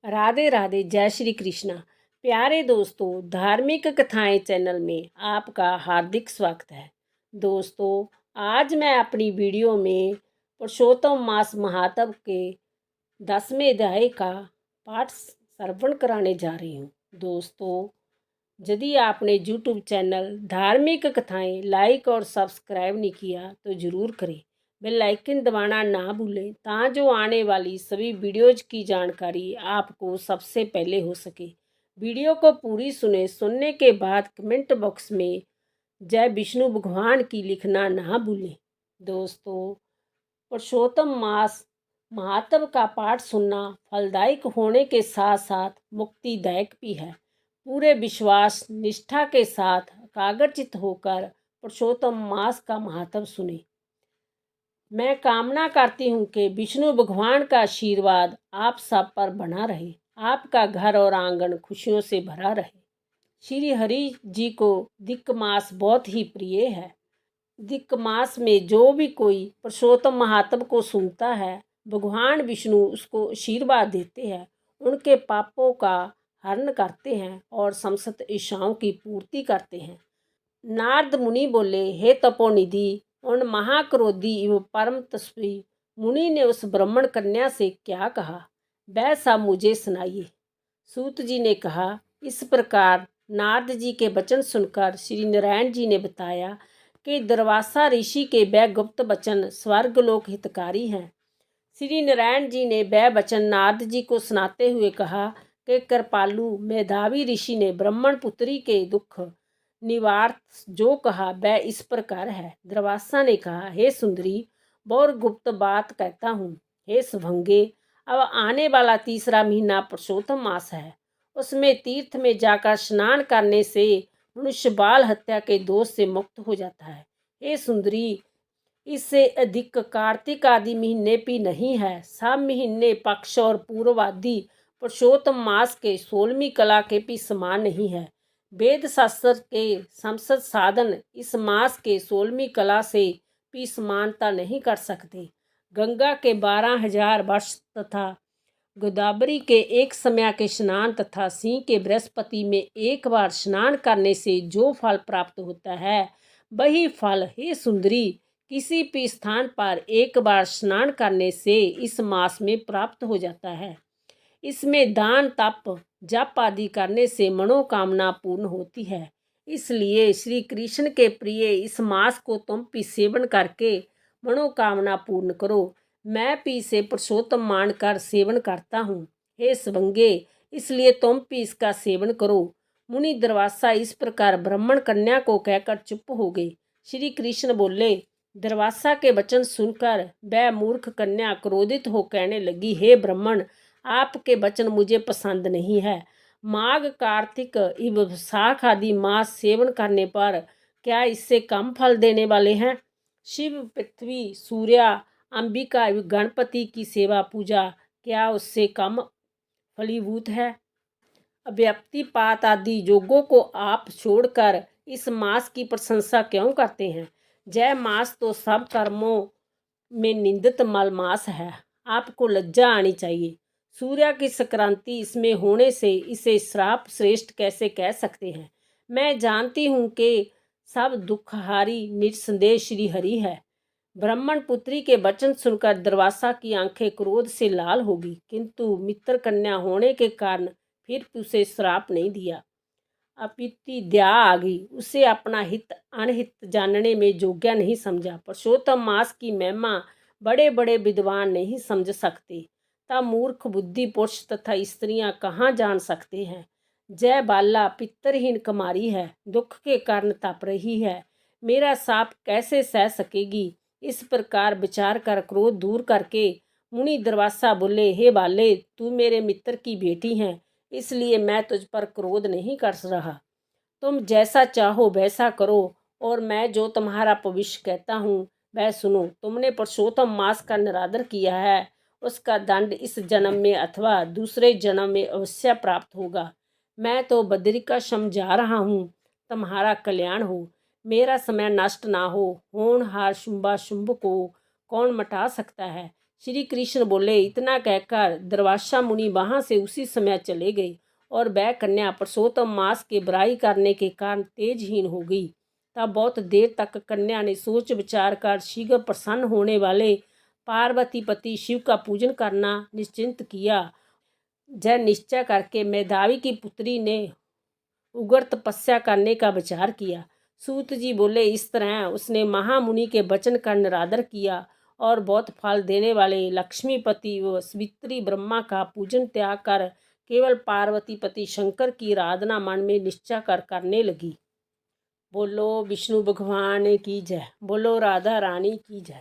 राधे राधे, जय श्री कृष्णा। प्यारे दोस्तों, धार्मिक कथाएं चैनल में आपका हार्दिक स्वागत है। दोस्तों, आज मैं अपनी वीडियो में पुरुषोत्तम मास महात्म के 10वें अध्याय का पाठ श्रवण कराने जा रही हूँ। दोस्तों, यदि आपने यूट्यूब चैनल धार्मिक कथाएं लाइक और सब्सक्राइब नहीं किया तो ज़रूर करें। बेल आइकन दबाना ना भूलें ताकि आने वाली सभी वीडियोज की जानकारी आपको सबसे पहले हो सके। वीडियो को पूरी सुनने के बाद कमेंट बॉक्स में जय विष्णु भगवान की लिखना ना भूलें। दोस्तों, पुरुषोत्तम मास महात्म का पाठ सुनना फलदायक होने के साथ साथ मुक्तिदायक भी है। पूरे विश्वास निष्ठा के साथ एकाग्रचित्त होकर पुरुषोत्तम मास का महात्म सुने। मैं कामना करती हूँ कि विष्णु भगवान का आशीर्वाद आप सब पर बना रहे, आपका घर और आंगन खुशियों से भरा रहे। श्री हरि जी को दिक् मास बहुत ही प्रिय है। दिक् मास में जो भी कोई पुरुषोत्तम महात्म को सुनता है, भगवान विष्णु उसको आशीर्वाद देते हैं, उनके पापों का हरण करते हैं और समस्त इच्छाओं की पूर्ति करते हैं। नारद मुनि बोले, हे तपोनिधि, उन महाक्रोधी एवं परम तपस्वी मुनि ने उस ब्राह्मण कन्या से क्या कहा, वह सब मुझे सुनाइए। सूत जी ने कहा, इस प्रकार नारद जी के वचन सुनकर श्री नारायण जी ने बताया कि दुर्वासा ऋषि के वह गुप्त वचन स्वर्गलोक हितकारी हैं। श्री नारायण जी ने वह वचन नारद जी को सुनाते हुए कहा कि कृपालु मेधावी ऋषि ने ब्राह्मण पुत्री के दुख निवार्थ जो कहा वह इस प्रकार है। दुर्वासा ने कहा, हे सुंदरी, बहुत गुप्त बात कहता हूँ। हे सुभंगे, अब आने वाला 3रा महीना पुरुषोत्तम मास है। उसमें तीर्थ में जाकर स्नान करने से मनुष्य बाल हत्या के दोष से मुक्त हो जाता है। हे सुंदरी, इससे अधिक कार्तिक आदि महीने भी नहीं है। सब महीने पक्ष और पूर्व आदि पुरुषोत्तम मास के 16वीं कला के भी समान नहीं है। वेद शास्त्र के संसद साधन इस मास के 16वीं कला से भी समानता नहीं कर सकते। गंगा के 12,000 वर्ष तथा गोदावरी के एक समय के स्नान तथा सिंह के बृहस्पति में एक बार स्नान करने से जो फल प्राप्त होता है, वही फल, हे सुंदरी, किसी भी स्थान पर एक बार स्नान करने से इस मास में प्राप्त हो जाता है। इसमें दान, तप, जप आदि करने से मनोकामना पूर्ण होती है। इसलिए श्री कृष्ण के प्रिय इस मास को तुम भी सेवन करके मनोकामना पूर्ण करो। मैं भी इसे पुरुषोत्तम मानकर सेवन करता हूँ। हे सवंगे, इसलिए तुम भी इसका सेवन करो। मुनि दुर्वासा इस प्रकार ब्राह्मण कन्या को कहकर चुप हो गए। श्री कृष्ण बोले, दुर्वासा के वचन सुनकर वह मूर्ख कन्या क्रोधित हो कहने लगी, हे ब्राह्मण, आपके वचन मुझे पसंद नहीं है। माघ, कार्तिक एवं विशाख आदि मास सेवन करने पर क्या इससे कम फल देने वाले हैं? शिव, पृथ्वी, सूर्य, अंबिका एवं गणपति की सेवा पूजा क्या उससे कम फलीभूत है? अव्यक्तिपात आदि योगों को आप छोड़कर इस मास की प्रशंसा क्यों करते हैं? जय मास तो सब कर्मों में निंदित मल मास है। आपको लज्जा आनी चाहिए। सूर्य की संक्रांति इसमें होने से इसे श्राप श्रेष्ठ कैसे कह सकते हैं? मैं जानती हूँ कि सब दुखहारी निस्संदेह श्री हरि है। ब्राह्मण पुत्री के वचन सुनकर दुर्वासा की आंखें क्रोध से लाल होगी, किंतु मित्र कन्या होने के कारण फिर उसे श्राप नहीं दिया। अपीति दया आ गई। उसे अपना हित अनहित जानने में योग्य नहीं समझा। पुरुषोत्तम मास की महिमा बड़े बड़े विद्वान नहीं समझ सकते, तब मूर्ख बुद्धि पुरुष तथा स्त्रियां कहाँ जान सकते हैं। जय बाला पितरहीन कुमारी है, दुख के कारण तप रही है, मेरा साप कैसे सह सकेगी? इस प्रकार विचार कर क्रोध दूर करके मुनि दुर्वासा बोले, हे बाले, तू मेरे मित्र की बेटी है, इसलिए मैं तुझ पर क्रोध नहीं कर रहा। तुम जैसा चाहो वैसा करो और मैं जो तुम्हारा भविष्य कहता हूँ वह सुनो। तुमने पुरुषोत्तम मास का निरादर किया है, उसका दंड इस जन्म में अथवा दूसरे जन्म में अवश्य प्राप्त होगा। मैं तो बद्रिकाश्रम जा रहा हूँ, तुम्हारा कल्याण हो, मेरा समय नष्ट ना हो। होनहार शुंभाशुंभ को कौन मिटा सकता है? श्री कृष्ण बोले। इतना कहकर दुर्वासा मुनि वहाँ से उसी समय चले गए और वह कन्या पुरुषोत्तम मास के बुराई करने के कारण तेजहीन हो गई। तब बहुत देर तक कन्या ने सोच विचार कर शीघ्र प्रसन्न होने वाले पार्वती पति शिव का पूजन करना निश्चिंत किया। जय निश्चय करके मेधावी की पुत्री ने उग्र तपस्या करने का विचार किया। सूत जी बोले, इस तरह उसने महामुनि के वचन का निरादर किया और बहुत फल देने वाले लक्ष्मीपति व सवित्री ब्रह्मा का पूजन त्याग कर केवल पार्वती पति शंकर की आराधना मन में निश्चय कर करने लगी। बोलो विष्णु भगवान की जय। बोलो राधा रानी की जय।